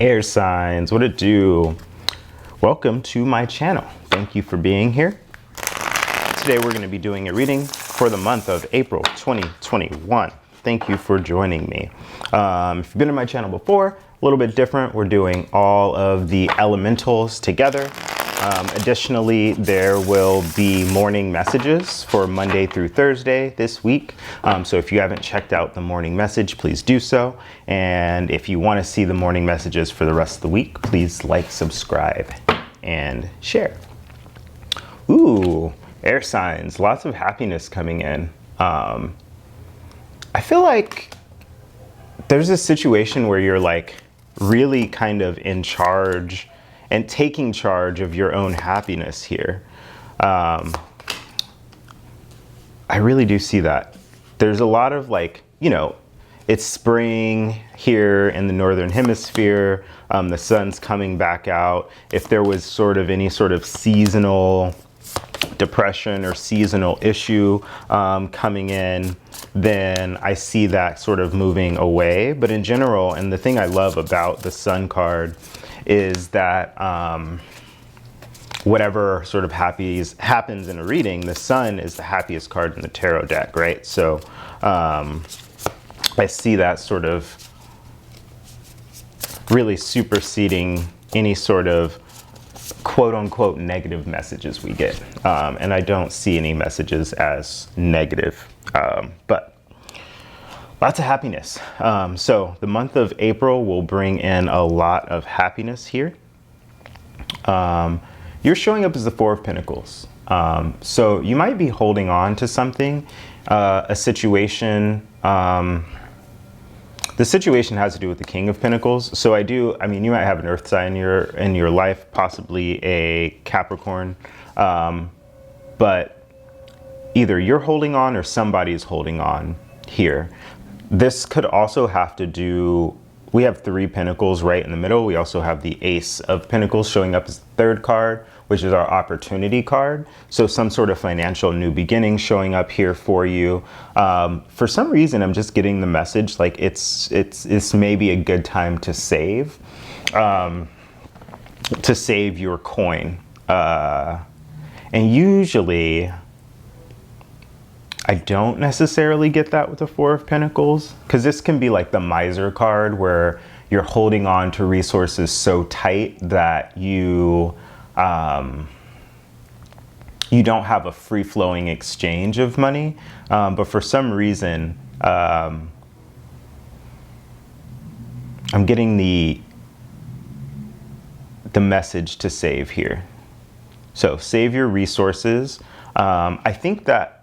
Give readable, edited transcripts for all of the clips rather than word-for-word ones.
Air signs, what it do? Welcome to my channel. Thank you for being here. Today we're going to be doing a reading for the month of April 2021. Thank you for joining me. If you've been on my channel before, a little bit different. We're doing all of the elementals together. Additionally, there will be morning messages for Monday through Thursday this week. So if you haven't checked out the morning message, please do so. And if you want to see the morning messages for the rest of the week, please like, subscribe, and share. Ooh, air signs, lots of happiness coming in. I feel like there's a situation where you're like really kind of in charge and taking charge of your own happiness here. I really do see that. There's a lot of like, you know, it's spring here in the Northern Hemisphere. The sun's coming back out. If there was sort of any sort of seasonal depression or seasonal issue coming in, then I see that sort of moving away. But in general, and the thing I love about the Sun card is that whatever sort of happens in a reading, the Sun is the happiest card in the tarot deck, right? So I see that sort of really superseding any sort of quote unquote negative messages we get. And I don't see any messages as negative, but lots of happiness. So the month of April will bring in a lot of happiness here. You're showing up as the Four of Pentacles. So you might be holding on to something, a situation. The situation has to do with the King of Pentacles. So I mean, you might have an earth sign in your life, possibly a Capricorn, but either you're holding on or somebody's holding on here. This could also have to do, we have three pentacles right in the middle. We also have the Ace of Pentacles showing up as the third card, which is our opportunity card. So some sort of financial new beginning showing up here for you. For some reason, I'm just getting the message like it's maybe a good time to save your coin. And usually, I don't necessarily get that with the Four of Pentacles, because this can be like the miser card where you're holding on to resources so tight that you don't have a free-flowing exchange of money. But for some reason, I'm getting the message to save here. So save your resources. I think that,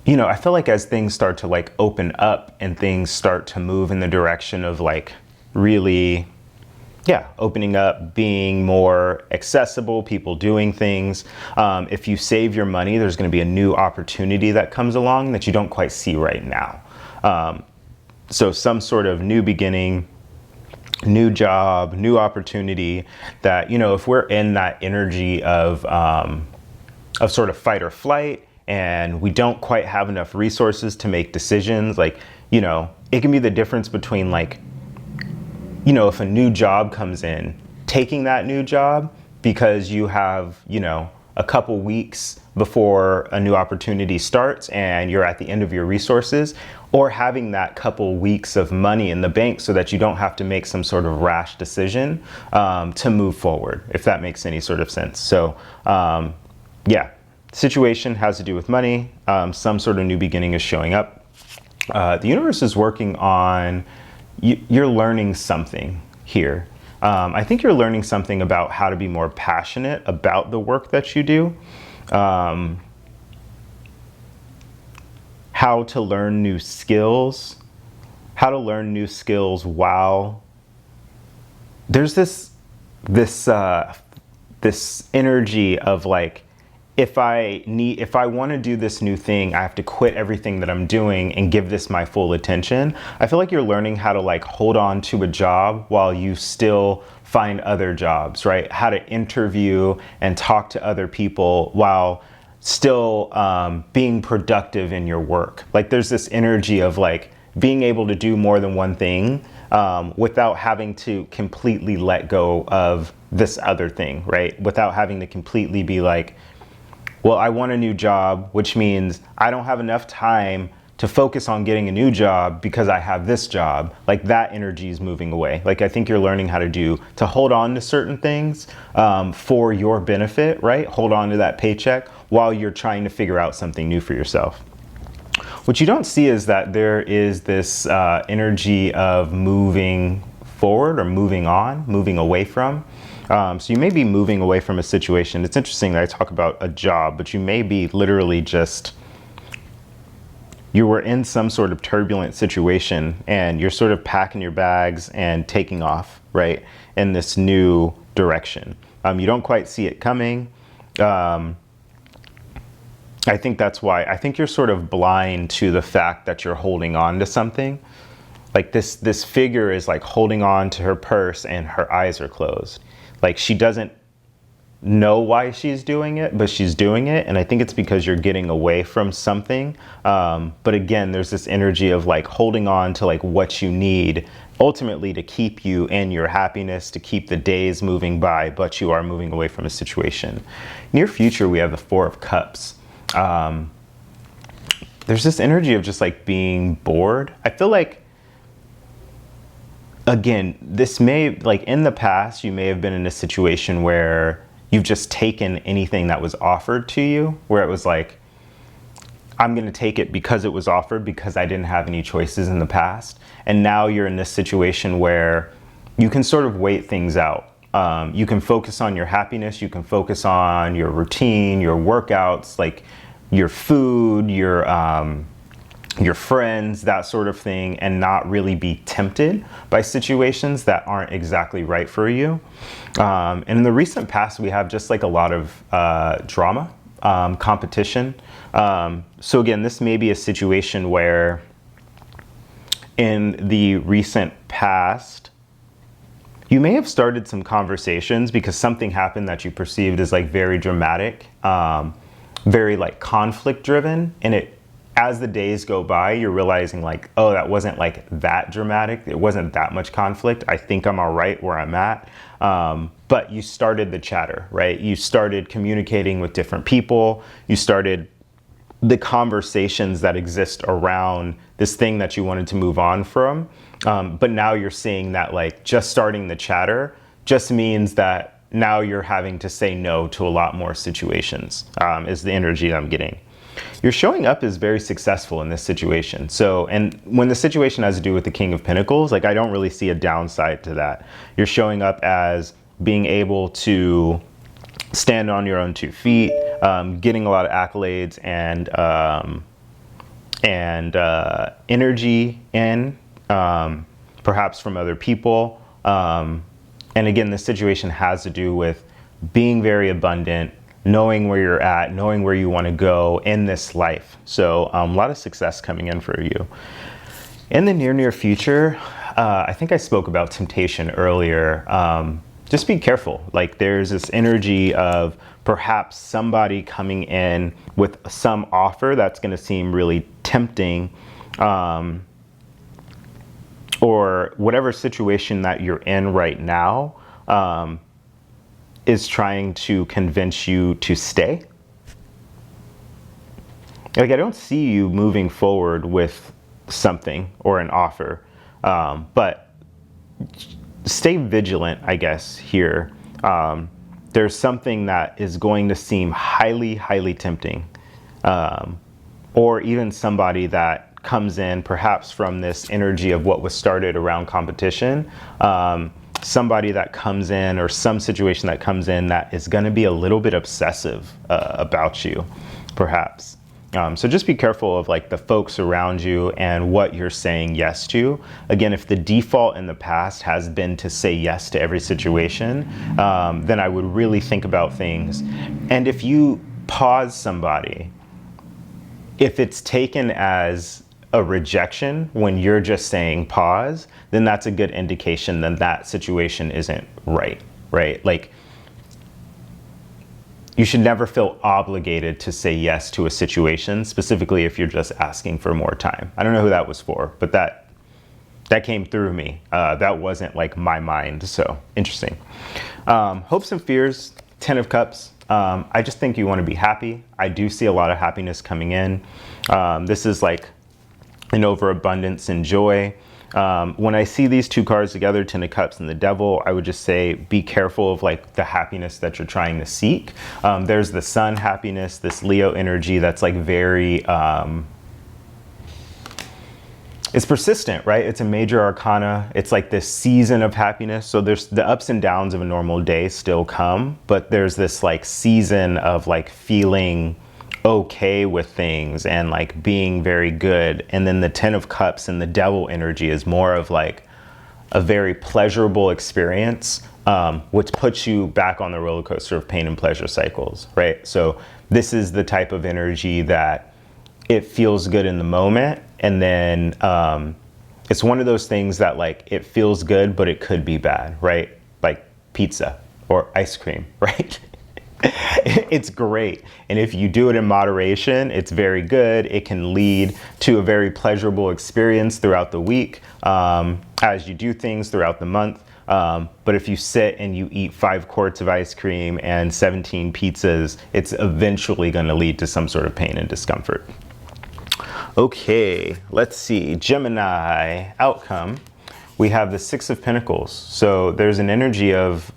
you know, I feel like as things start to like open up and things start to move in the direction of like really, yeah, opening up, being more accessible, people doing things. If you save your money, there's going to be a new opportunity that comes along that you don't quite see right now. So some sort of new beginning, new job, new opportunity that, you know, if we're in that energy of sort of fight or flight, and we don't quite have enough resources to make decisions, like, you know, it can be the difference between like, you know, if a new job comes in, taking that new job because you have, you know, a couple weeks before a new opportunity starts and you're at the end of your resources, or having that couple weeks of money in the bank so that you don't have to make some sort of rash decision to move forward, if that makes any sort of sense. So, yeah. Situation has to do with money. Some sort of new beginning is showing up. The universe is working on, you're learning something here. I think you're learning something about how to be more passionate about the work that you do. How to learn new skills. How to learn new skills while there's this energy of like, if I want to do this new thing, I have to quit everything that I'm doing and give this my full attention. I feel like you're learning how to like hold on to a job while you still find other jobs, right? How to interview and talk to other people while still being productive in your work. Like there's this energy of like being able to do more than one thing without having to completely let go of this other thing, right? Without having to completely be like, well, I want a new job, which means I don't have enough time to focus on getting a new job because I have this job. Like, that energy is moving away. Like, I think you're learning how to hold on to certain things for your benefit, right? Hold on to that paycheck while you're trying to figure out something new for yourself. What you don't see is that there is this energy of moving forward or moving on, moving away from. So you may be moving away from a situation. It's interesting that I talk about a job, but you may be literally just, you were in some sort of turbulent situation and you're sort of packing your bags and taking off, right, in this new direction. You don't quite see it coming. I think that's why, I think you're sort of blind to the fact that you're holding on to something. Like this figure is like holding on to her purse and her eyes are closed. Like, she doesn't know why she's doing it, but she's doing it. And I think it's because you're getting away from something. But again, there's this energy of like holding on to like what you need ultimately to keep you in your happiness, to keep the days moving by, but you are moving away from a situation. Near future, we have the Four of Cups. There's this energy of just like being bored. I feel like, again, this may, like in the past, you may have been in a situation where you've just taken anything that was offered to you, where it was like, I'm going to take it because it was offered, because I didn't have any choices in the past. And now you're in this situation where you can sort of wait things out. You can focus on your happiness. You can focus on your routine, your workouts, like your food, your friends, that sort of thing, and not really be tempted by situations that aren't exactly right for you. And in the recent past, we have just like a lot of drama, competition. So again, this may be a situation where in the recent past, you may have started some conversations because something happened that you perceived as like very dramatic, very like conflict driven, and as the days go by, you're realizing like, oh, that wasn't like that dramatic. It wasn't that much conflict. I think I'm all right where I'm at. But you started the chatter, right? You started communicating with different people. You started the conversations that exist around this thing that you wanted to move on from. But now you're seeing that like just starting the chatter just means that now you're having to say no to a lot more situations, is the energy I'm getting. You're showing up as very successful in this situation. So, and when the situation has to do with the King of Pentacles, like I don't really see a downside to that. You're showing up as being able to stand on your own 2 feet, getting a lot of accolades and energy in, perhaps from other people. And again, this situation has to do with being very abundant, knowing where you're at, knowing where you want to go in this life. So a lot of success coming in for you. In the near future, I think I spoke about temptation earlier. Just be careful. Like there's this energy of perhaps somebody coming in with some offer that's going to seem really tempting, or whatever situation that you're in right now, is trying to convince you to stay. Like I don't see you moving forward with something or an offer, but stay vigilant, I guess, here. There's something that is going to seem highly tempting, or even somebody that comes in perhaps from this energy of what was started around competition. Somebody that comes in, or some situation that comes in that is going to be a little bit obsessive about you, perhaps. So just be careful of like the folks around you and what you're saying yes to. Again, if the default in the past has been to say yes to every situation, then I would really think about things. And if you pause somebody, if it's taken as a rejection when you're just saying pause, then that's a good indication that that situation isn't right? Like you should never feel obligated to say yes to a situation, specifically if you're just asking for more time. I don't know who that was for, but that that came through me. That wasn't like my mind. So interesting. Hopes and fears, 10 of Cups. I just think you want to be happy. I do see a lot of happiness coming in. This is like an overabundance and joy. When I see these two cards together, 10 of Cups and the Devil, I would just say be careful of like the happiness that you're trying to seek. There's the Sun happiness, this Leo energy that's like very, it's persistent, right? It's a major arcana. It's like this season of happiness. So there's the ups and downs of a normal day still come, but there's this like season of like feeling okay with things and like being very good. And then the 10 of Cups and the Devil energy is more of like a very pleasurable experience, which puts you back on the roller coaster of pain and pleasure cycles, right? So this is the type of energy that it feels good in the moment. And then it's one of those things that like it feels good, but it could be bad, right? Like pizza or ice cream, right? It's great. And if you do it in moderation, it's very good. It can lead to a very pleasurable experience throughout the week as you do things throughout the month. But if you sit and you eat 5 quarts of ice cream and 17 pizzas, it's eventually going to lead to some sort of pain and discomfort. Okay, let's see. Gemini outcome. We have the 6 of Pentacles. So there's an energy of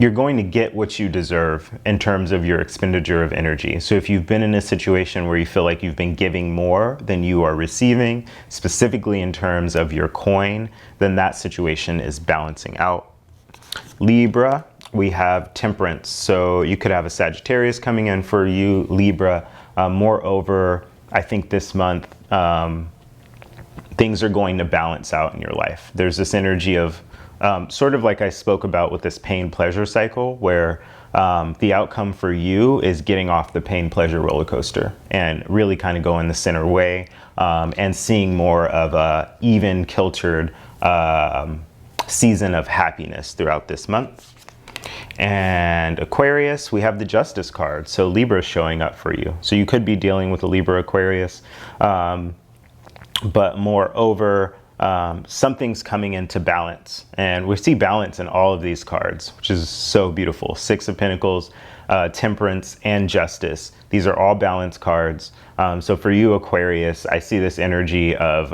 you're going to get what you deserve in terms of your expenditure of energy. So if you've been in a situation where you feel like you've been giving more than you are receiving, specifically in terms of your coin, then that situation is balancing out. Libra, we have Temperance. So you could have a Sagittarius coming in for you, Libra. Moreover, I think this month, things are going to balance out in your life. There's this energy of sort of like I spoke about with this pain pleasure cycle where the outcome for you is getting off the pain pleasure roller coaster and really kind of going the center way and seeing more of a even kiltered season of happiness throughout this month. And Aquarius, we have the Justice card. So Libra is showing up for you. So you could be dealing with a Libra Aquarius, but moreover, something's coming into balance, and we see balance in all of these cards, which is so beautiful. 6 of Pentacles, Temperance, and Justice. These are all balance cards. So for you, Aquarius, I see this energy of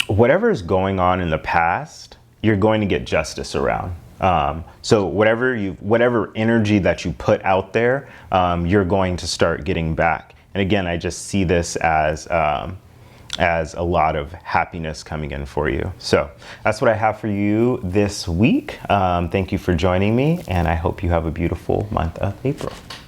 whatever is going on in the past, you're going to get justice around. So whatever energy that you put out there, you're going to start getting back. And again, I just see this as a lot of happiness coming in for you. So that's what I have for you this week. Thank you for joining me, and I hope you have a beautiful month of April.